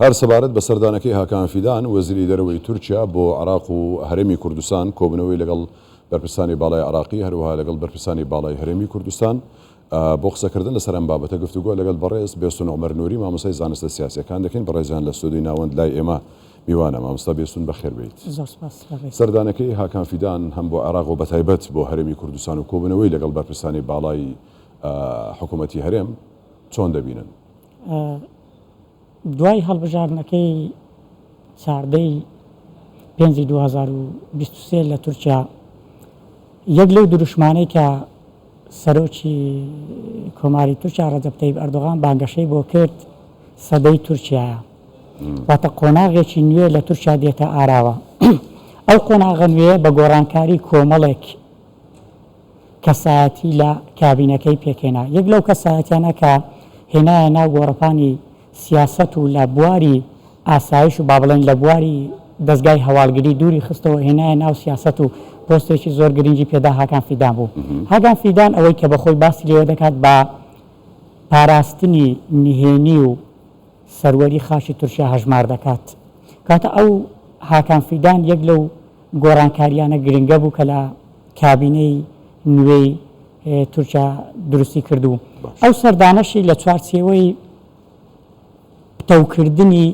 هەر سەبارەت بە سەردانەکەی هاکان فیدان وەزیری دەرەوەی تورکیا بۆ عراق و هەرێمی کوردستان کۆبنەوەی لەگەڵ بەرپرسانی باڵای عراقی هەروەها لەگەڵ بەرپرسانی باڵای هەرێمی کوردستان بۆ قسەکردن لەسەر ئەم بابەتە گفتوگۆ لەگەڵ بەڕێز بێستون عومەر نووری مامۆستای زانستە سیاسیەکان دەکەین بەڕێزیان لە ستۆدیۆی ناوەند لای ئێمە میوانە مامۆستا بێستون بەخێر بێیت. سەردانەکەی هاکان فیدان هەم بۆ عراق و بەتایبەت بۆ هەرێمی کوردستان و کۆبنەوەی لەگەڵ بەرپرسانی باڵای حکوومەتی هەرێم چۆن دەبینن؟ دوای هەڵبژارنەکەی چاردەی 2023 لە تورکیا یەک لەو دروشمانەی کە سەرۆکی کۆماری تورکیا ڕەجەب تەیب ئەردۆغان بانگەشەی بۆ کرد سەدەی تورکیایە واتە قۆناغێکی نوێ لە تورکیا دێتە ئاراوە. ئەو قۆناغە نوێ بە گۆڕانکاری کۆمەڵێک کەسایەتی لە کابینەکەی پێکێنا. یەک لەو کەسایەتیانە کە هێنایە ناو گۆڕەپانی سیاست و لە بواری ئاسایش و با بڵێن لە بواری دەستگای هەواڵگری دووری خستەوە هێنایە ناو سیاست و پۆستێکی زۆر گرنگی پێدا هاکان فیدان بوو. هاکان فیدان ئەوەی کە بەخۆی باسی لێوە دەکات بە پاراستنی نهێنی و سەروەری خاشی تورکیا هەژمار دەکات. کاتە ئەو هاکان فیدان یەک لەو گۆڕانکاریانە گرنگە بوو کە لە کابینەی نوێی تورکیا دروستی کردو. ئەو سەردانەشی لە چوارچێوەی تەوکردنی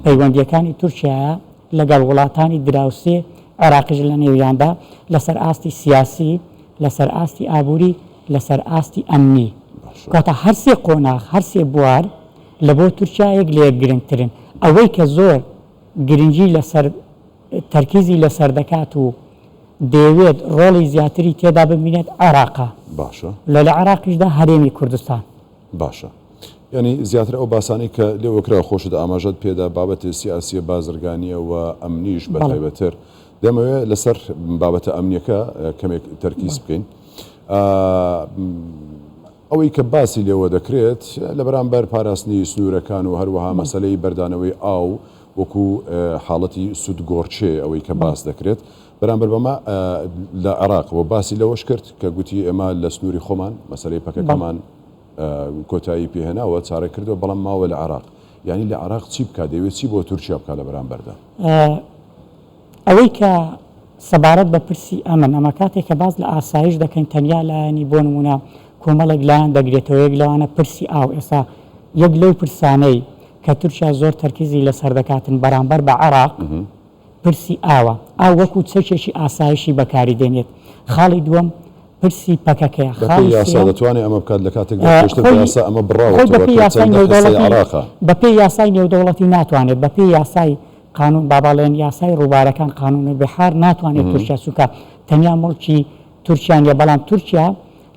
پەیوەندیەکانی تورکیایە لەگەڵ وڵاتانی دراوسێ عێراقیش لە نێویاندا لەسەر ئاستی سیاسی، لەسەر ئاستی ئابووری، لەسەر ئاستی ئەمنی. کاتە هەرسێ قۆناغ هەرسێ بوار لە بۆ تورکیا یەک لە یەک گرنگترن. ئەوەی کە زۆر گرنگی لەسەر تەرکیزی لەسەر دەکات و دەیەوێت ڕۆڵی زیاتری تێدا ببینێت عێراقە. باشە لە عێراقیشدا هەرێمی کوردستان. باشە. ینی زیاتر ئەو باسانی کە لێوەکرا خۆشت ئاماژەت پێدا بابەتی سیاسیە بازرگانیە و ئەمنیش بە تایبەتر دەمەوێت لەسەر بابەتە ئەمنیەکە کەمێک تەرکیز بکەین. ئەوەی کە باسی لێوە دەکرێت لە بەرامبەر پاراستنی سنوورەکان و هەروەها مەسەلەی بەردانەوەی ئاو وەکو حاڵەتی سودگۆڕچێ ئەوەی کە باس دەکرێت بەرامبەر بەمە لە عێراق و باسی لەوەش کرد کە گوتی ئێمە لە سنووری خۆمان مەسەلەی پەکەکەمان کۆتایی پێهێناوە چارە کردەوە بەڵام ماوە لە عێراق. یعنی لە عێراق چی بکات دەوێت چی بۆ تورکیا بکات لە بەرامبەردا؟ ئەوەی کە سەبارەت بە پرسی ئەمە کاتێک کە باز لە ئاسایش دەکەین تەنیا لایەنی بۆ نمونە کۆمەڵێک لایەن دەگرێتەوە یەک لەوانە پرسی ئاو. ئێستا یەک لەو پرسانەی کە تورکیا زۆر تەرکیزی لەسەر دەکاتن بەرامبەر بە عێراق پرسی ئاوە. ئاو وەکو چەکێکی ئاسایشی بەکاری دێنێت. خاڵی دووەم پرسی پەکەکەیە. خاڵی یاسا دەتوانێت ئەمە بکات لە کاتێک پێشتر یاسا ئەمە بڕاوە بەپێی یاسای نێودەوڵەتی ناتوانێت بەپێی یاسای قانون باباڵێن یاسای ڕووبارەکان قانون بەحار ناتوانێت تورکیا سوکە تەنیا مڵکی تورکیانە. بەڵام تورکیا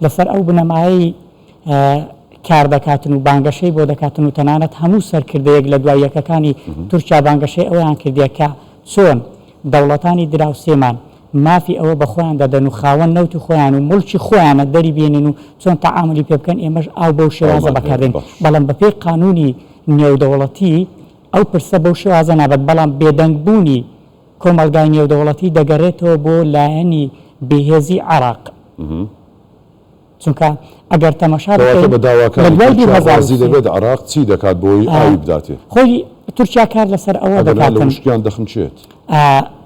لەسەر ئەو بنەمایی کار دەکاتن و بانگەشەی بۆ دەکاتن و تەنانەت هەموو سەرکردەیەک لە دوای یەکەکانی تورکیا بانگەشەی ئەویان کردیە کە چۆن دەوڵەتانی دراوسێمان مافی ئەوە بە خۆیان دەدەن و خاوەن نەوتی خۆیان و مڵکی خۆیانە دەری بێنن و چۆن تەعاملی پێ بکەن ئێمەش ئاو بەو شێوازە بەکاردێن. بەڵام بەپێی قانونی نێودەوڵەتی ئەو پرسە بەو شێوازە نابێت. بەڵام بێدەنگبوونی کۆمەلگای نێودەوڵەتی دەگەڕێتەوە بۆ لایەنی بێهێزی عێراق. چونکە ئەگەر تەماشا دەبێت عێراق چی دەکات بۆی ئاوی بداتێ؟ خۆی تورکیا کار لەسەر ئەوە دەکاتن شتیان دەخنچێت.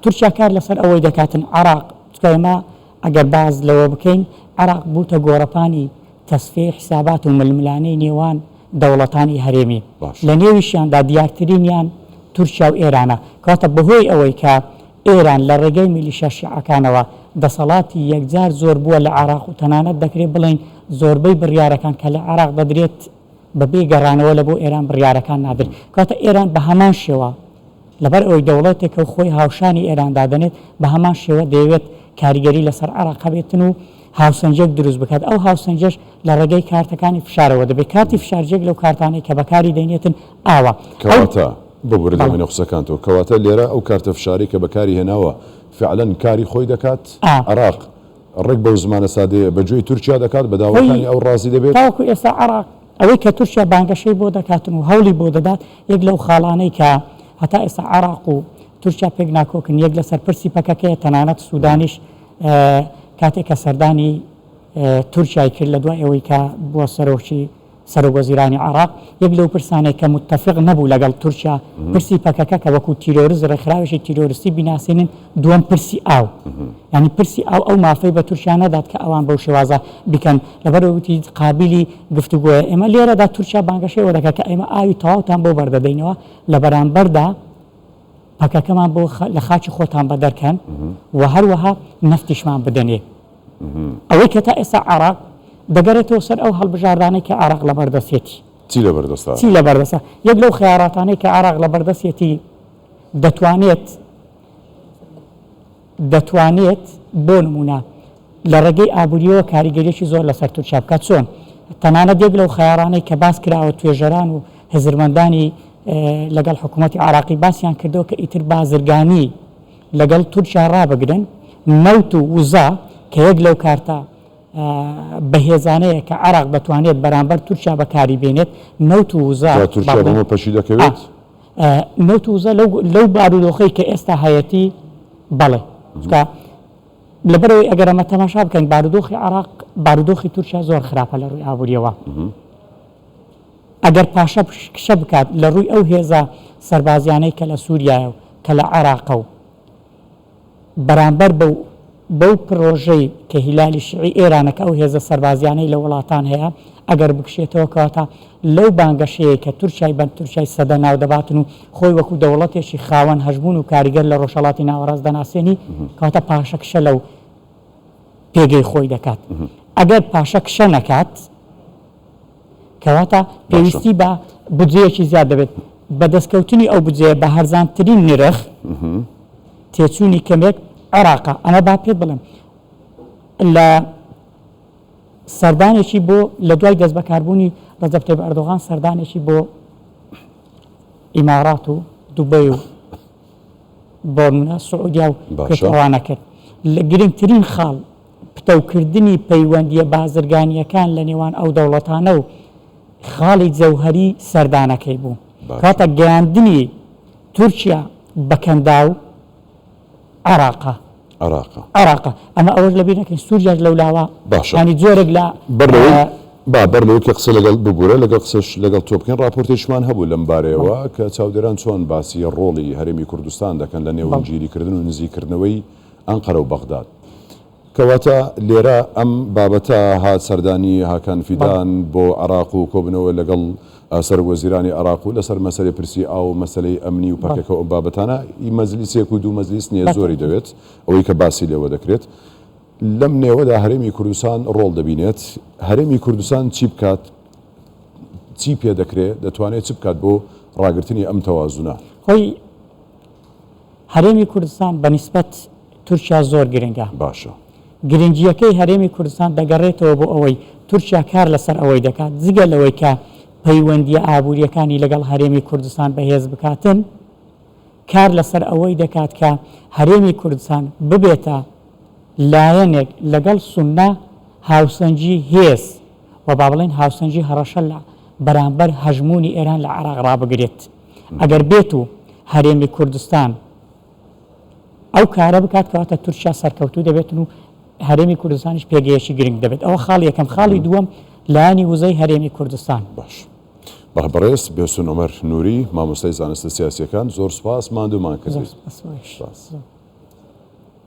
تورکیا کار لەسەر ئەوەی دەکاتن عێراق چکەمە ئەگەر باز لەوە بکەین عێراق بووتە گۆڕەپانی تەسفێ حسابات و ململانەی نێوان دەوڵەتانی هەرێمی. لە نێویشیاندا دیارترینیان تورکیا و ئێرانە. کاتە بەهۆی ئەوەی کە ئێران لە ڕێگەی میلیشیا شیعەکانەوە دەسەڵاتی یەکجار زۆر بووە لە عێراق و تەنانەت دەکرێت بڵێن زۆربەی بڕیارەکان کە لە عێراق دەدرێت بەبێ گەڕانەوە لە بۆ ئێران بڕیارەکان نادرێت. کاتە ئێران بە هەمان شێوە لەبەر ئەوەی دەوڵەتێکە خۆی هاوشانی ئێران دادەنێت بە هەمان شێوە دەیەوێت کاریگەری لەسەر عێراق بێتن و هاوسەنجێک دروست بکات. ئەو هاوسەنجەش لە ڕێگەی کارتەکانی فشارەوە دەبێت. کاتی فشارجێک لەو کارتانەی کە بەکاری دەینێتن ئاوە. کەواتە ببرد لەمینە قسەکانتەوە کەواتە لێرە ئەو کارتە فشاری کە بەکاری هێناوە فعلەن کاری خۆی دەکات. عێراق ڕێک بەو زمانە سادەیە بەگوێی تورکیا دەکات بە داواکانی ئەو ڕازی دەبێت. تاوەکو ئێستا عێراق ئەوەی کە تورکیا بانگەشەی بۆ دەکاتن و هەوڵی بۆ دەدات یەک لەو خاڵانەی کە هەتا ئێستا عێراق و تورکیا پێک ناکۆکن یەک لەسەر پرسی پەکەکەیە. تەنانەت سوودانیش کاتێک کە سەردانی تورکیای کرد لە دوای ئەوەی کە بووە سەرۆکی سەرۆکوەزیرانی عراق یەک لەو پرسانێک کە متفق نەبوو لەگەڵ تورکیا پرسی پەکەکە کە وەکو تیرۆریز ڕێکخراوێکی تیرۆریستی بیناسیێنن دووەم پرسی ئاو ینی پرسی ئەو مافەی بە تورکیا نەدات کە ئەوان بەو شێوازە بکەن لەبەرەوەتی قابلی گفتوگوۆیە ئێمە لێرەدا تورکیا بانگەشەوە دەکات کە ئێمە ئاوی تەواوتان بۆ بەردەدەینەوە لە بەرامبەردا پەکەکەمان بۆ لە خاچی خۆتان بە دەرکەن و هەروەها نەفتیشمان بدەنێ ئەوەی کە تا ئێستا عراق دەگەرێتەوە سەر ئەو هەڵبژاردانەی کە عراق لە بەردەستێتی چی لە بەردەستە یەک لەو خیاراتانەی کە عراق لە بەردەستێتی دەتوانێت بۆ نمونە لە ڕێگەی ئابووریەوە کاریگەریەکی زۆر لەسەر تورکیا بکات چۆن تەنانەت یەک لەو خیارانەی کە باس کراوە توێژەران و هزرمەندانی لەگەڵ حکوومەتی عراقی باسییان کردەوە کە ئیتر بازرگانی لەگەڵ تورکیا ڕابگرن نەوت و وزا کە یەک لەو کارتە بەهێزانەیە کە عراق دەتوانێت بەرامبەر تورکیا بەکاری بێنێت نەوت و وزا پەشی دەکەوێت نەوت و وزا لەو بارودۆخەی کە ئێستا هەیەتی بەڵێ لەبەرەوەی ئەگەر ئەمە تەماشا بکەین بارودۆخی عراق بارودۆخی تورکیا زۆر خراپە لە ڕووی ئابووریەوە ئەگەر پاشە کشە بکات لە ڕووی ئەو هێزە سەربازیانەی کە لە سووریایە کە لە عراقە و بەرامبەر بەو پرۆژەی کە هیلالی شیعی ئێرانەکە ئەو هێزە سەربازیانەی لە وڵاتان هەیە ئەگەر بکشێتەوە کەواتە لەو بانگەشەیە کە تورکیای بەن تورکیای سەدە ناو دەباتن و خۆی وەکو دەوڵەتێکی خاوەن هەژبوون و کاریگەر لە ڕۆژهەڵاتی ناوەڕاست دەناسێنی کەواتە پاشە کشە لەو پێگەی خۆی دەکات ئەگەر پاشە کشە نەکات کەواتە پێویستی بە بودجەیەکی زیاد دەبێت بەدەستکەوتنی ئەو بودجەیە بە هەرزانترین نرخ تێچوونی کەمێک عراقا ئەمە با پێ بڵم لە سەردانێکی بۆ لە دوای دەست بەکاربوونی ڕەجەب تەیب ئەردۆغان سەردانێکی بۆ ئیمارات و دوبەی و بۆ نمونە سعودیا و کردوانە کرد لە گرنگترین خاڵ پتەوکردنی پەیوەندیە بازرگانیەکان لە نێوان ئەو دەوڵەتانە و خاڵی جەوهەری سەردانەکەی بوو کاتە گەیاندنی تورکیا بەکەندا و عراقا ئەمە ئەوەش لەبیر نەکەین سووریاش لەولاوە ینی جۆرێک لە بەرەوەی کە قسە لەگەڵ ببوورە لەگەڵ قسەش لەگەڵ تۆ بکەین راپۆرتێکمان هەبوو لەم بارەیەوە کە چاودێران چۆن باسی ڕۆڵی هەرێمی کوردستان دەکەن لە نێوەنگیریکردن و نزیکردنەوەی ئەنقەرە و بەغداد کەواتە لێرە ئەم بابەتە هات سەردانی هاکان فیدان بۆ عراق و کۆبنەوە لەگەڵ سەرۆکوەزیرانی عراق و لەسەر مەسەلەی پرسی ئاو مەسەلەی ئەمنی و پاکەکە ئەو بابەتانە مەجلیسێک و دوو مەجلیس نییە زۆری دەوێت ئەوەی کە باسی لێوە دەکرێت لەم نێوەدا هەرێمی کوردستان ڕۆڵ دەبینێت هەرێمی کوردستان چی بکات چی پێ دەکرێت دەتوانێت چ بکات بۆ ڕاگررتنی ئەم تەوازونە خۆی هەرێمی کوردستان بەنسبەت تورکیا زۆر گرنگە باشە گرنگیەکەی هەرێمی کوردستان دەگەڕێتەوە بۆ ئەوەی تورکیا کار لەسەر ئەوەی دەکات جگە لەوەی کە پەیوەندیە ئابوووریەکانی لەگەڵ هەرێمی کوردستان بەهێز بکاتن کار لەسەر ئەوەی دەکات کە هەرێمی کوردستان ببێتە لایەنێک لەگەڵ سوننا هاوسەنجی هێز و با بڵێن هاوسەنجی هەڕەشە لە بەرامبەر هەژمونی ئێران لە عراق ڕابگرێت ئەگەر بێت و هەرێمی کوردستان ئەو کارە بکات کەواتە تورکیا سەرکەوتوو دەبێتن و هەرێمی کوردستانیش پێگەیەکی گرنگ دەبێت ئەوە خاڵ یەکەم خاڵی دووەم لایەنی وزەی هەرێمی کوردستان باش بەڕێز بێسون عومەر نووری مامۆستای زانستە سیاسیەکان زۆر سوپاس ماندوومان کرد.